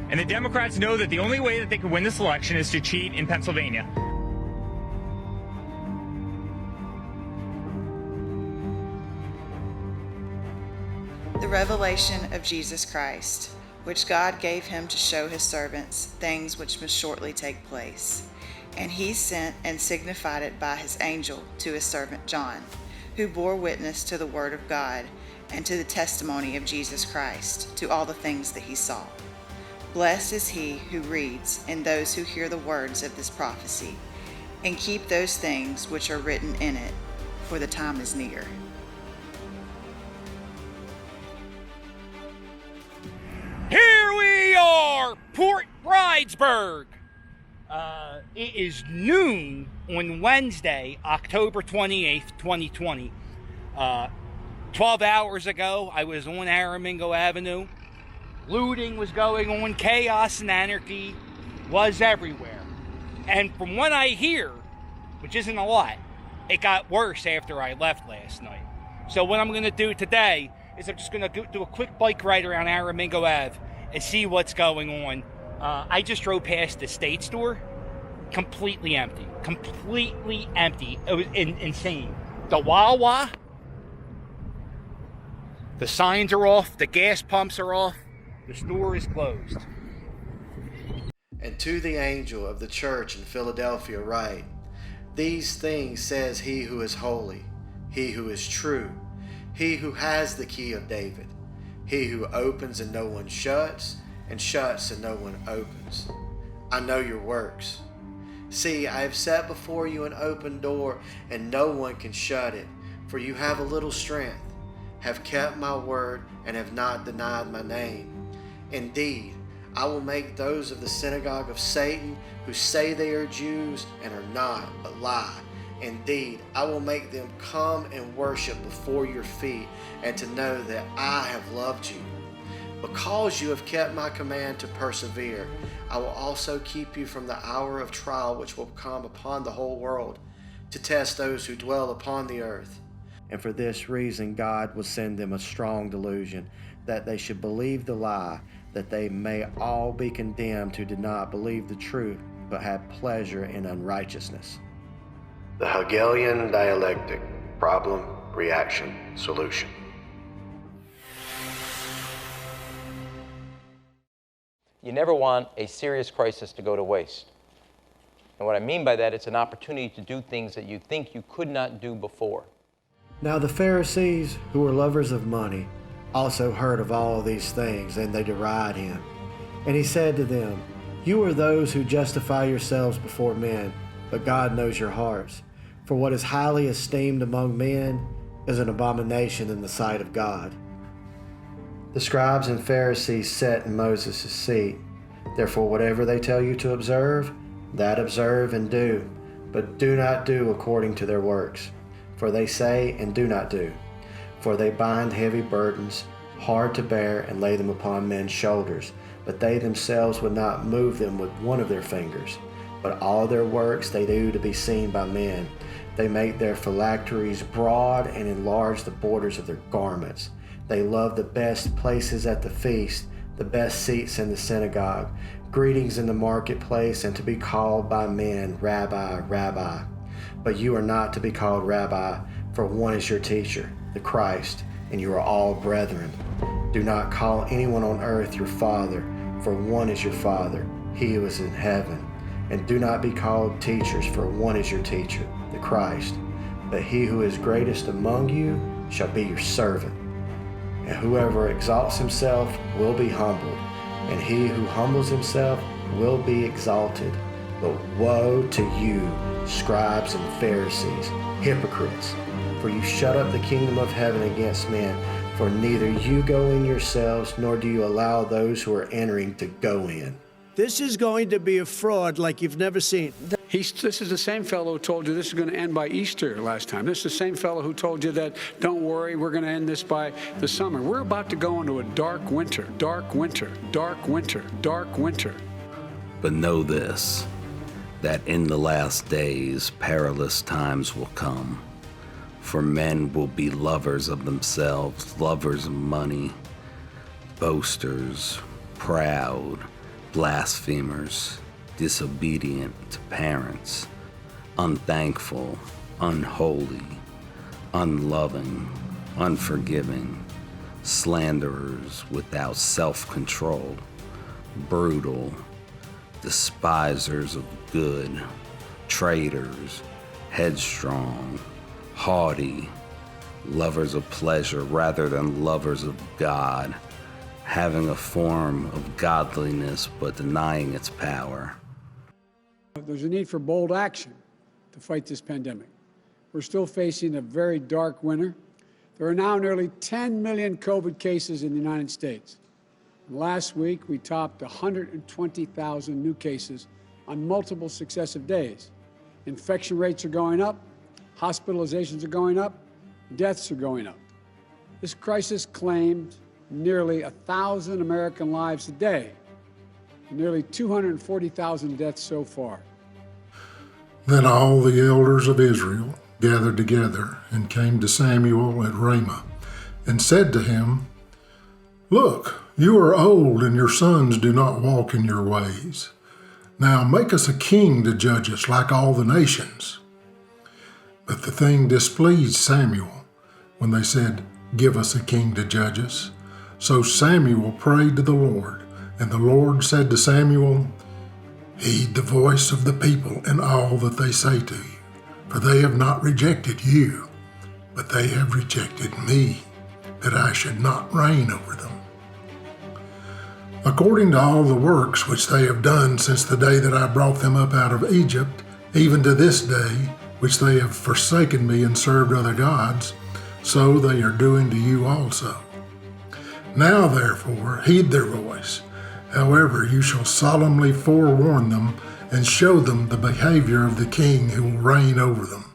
And the Democrats know that the only way that they can win this election is to cheat in Pennsylvania. The revelation of Jesus Christ, which God gave him to show his servants things which must shortly take place. And he sent and signified it by his angel to his servant John, who bore witness to the word of God and to the testimony of Jesus Christ, to all the things that he saw. Blessed is he who reads and those who hear the words of this prophecy, and keep those things which are written in it, for the time is near. Here we are, Port Bridesburg. It is noon on Wednesday, October 28th, 2020. 12 hours ago, I was on Aramingo Avenue. Looting was going on, chaos and anarchy was everywhere. And from what I hear, which isn't a lot, it got worse after I left last night. So what I'm going to do today is I'm just going to do a quick bike ride around Aramingo Ave and see what's going on. I just drove past the State Store, completely empty. It was insane. The Wawa, the signs are off, the gas pumps are off, the store is closed. And to the angel of the church in Philadelphia write, These things says he who is holy, he who is true, he who has the key of David, he who opens and no one shuts, and shuts and no one opens. I know your works. See, I have set before you an open door, and no one can shut it. For you have a little strength, have kept my word, and have not denied my name. Indeed, I will make those of the synagogue of Satan who say they are Jews and are not, but lie. Indeed, I will make them come and worship before your feet, and to know that I have loved you. Because you have kept my command to persevere, I will also keep you from the hour of trial which will come upon the whole world, to test those who dwell upon the earth. And for this reason God will send them a strong delusion, that they should believe the lie, that they may all be condemned who did not believe the truth, but had pleasure in unrighteousness. The Hegelian dialectic: problem, reaction, solution. You never want a serious crisis to go to waste. And what I mean by that, it's an opportunity to do things that you think you could not do before. Now the Pharisees, who were lovers of money, also heard of all these things, and they derided him. And he said to them, You are those who justify yourselves before men, but God knows your hearts. For what is highly esteemed among men is an abomination in the sight of God. The scribes and Pharisees sat in Moses' seat. Therefore, whatever they tell you to observe, that observe and do, but do not do according to their works. For they say and do not do. For they bind heavy burdens, hard to bear, and lay them upon men's shoulders, but they themselves would not move them with one of their fingers. But all their works they do to be seen by men. They make their phylacteries broad and enlarge the borders of their garments. They love the best places at the feast, the best seats in the synagogue, greetings in the marketplace, and to be called by men, Rabbi, Rabbi. But you are not to be called Rabbi, for one is your teacher, the Christ, and you are all brethren. Do not call anyone on earth your father, for one is your Father, he who is in heaven. And do not be called teachers, for one is your teacher, the Christ. But he who is greatest among you shall be your servant. And whoever exalts himself will be humbled, and he who humbles himself will be exalted. But woe to you, scribes and Pharisees, hypocrites! For you shut up the kingdom of heaven against men, for neither you go in yourselves, nor do you allow those who are entering to go in. This is going to be a fraud like you've never seen. This is the same fellow who told you this is going to end by Easter last time. This is the same fellow who told you that, don't worry, we're going to end this by the summer. We're about to go into a dark winter, dark winter, dark winter, dark winter. But know this, that in the last days perilous times will come. For men will be lovers of themselves, lovers of money, boasters, proud, blasphemers, disobedient to parents, unthankful, unholy, unloving, unforgiving, slanderers without self-control, brutal, despisers of good, traitors, headstrong, haughty, lovers of pleasure rather than lovers of God, having a form of godliness but denying its power. There's a need for bold action to fight this pandemic. We're still facing a very dark winter. There are now nearly 10 million COVID cases in the United States. Last week, we topped 120,000 new cases on multiple successive days. Infection rates are going up, hospitalizations are going up, deaths are going up. This crisis claimed nearly 1,000 American lives a day, nearly 240,000 deaths so far. Then all the elders of Israel gathered together and came to Samuel at Ramah and said to him, "Look, you are old and your sons do not walk in your ways. Now make us a king to judge us like all the nations." But the thing displeased Samuel when they said, "Give us a king to judge us." So Samuel prayed to the Lord, and the Lord said to Samuel, "Heed the voice of the people in all that they say to you, for they have not rejected you, but they have rejected me, that I should not reign over them. According to all the works which they have done since the day that I brought them up out of Egypt, even to this day, which they have forsaken me and served other gods, so they are doing to you also. Now therefore heed their voice. However, you shall solemnly forewarn them and show them the behavior of the king who will reign over them."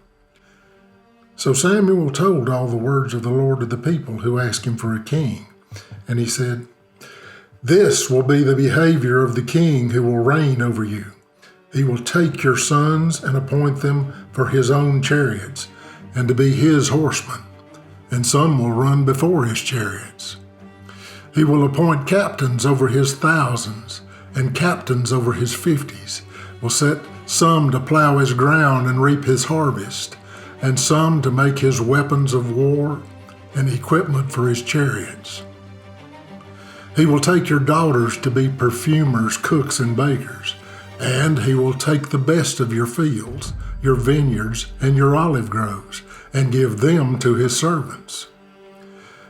So Samuel told all the words of the Lord to the people who asked him for a king. And he said, "This will be the behavior of the king who will reign over you. He will take your sons and appoint them for his own chariots and to be his horsemen, and some will run before his chariots. He will appoint captains over his thousands and captains over his 50s, will set some to plow his ground and reap his harvest, and some to make his weapons of war and equipment for his chariots. He will take your daughters to be perfumers, cooks, and bakers, and he will take the best of your fields, your vineyards, and your olive groves, and give them to his servants.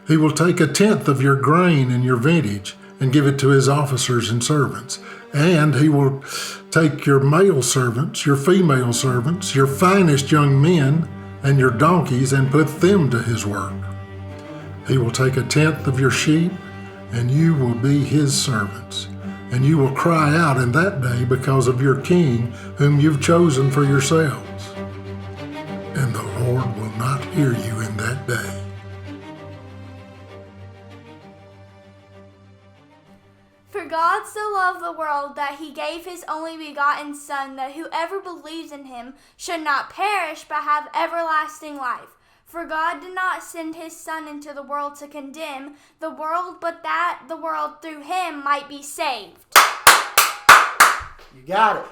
He will take 1/10 of your grain and your vintage and give it to his officers and servants. And he will take your male servants, your female servants, your finest young men, and your donkeys and put them to his work. He will take 1/10 of your sheep, and you will be his servants. And you will cry out in that day because of your king whom you've chosen for yourselves. And the Lord will not hear you in that day." For God so loved the world that he gave his only begotten Son, that whoever believes in him should not perish but have everlasting life. For God did not send his Son into the world to condemn the world, but that the world through him might be saved. You got it.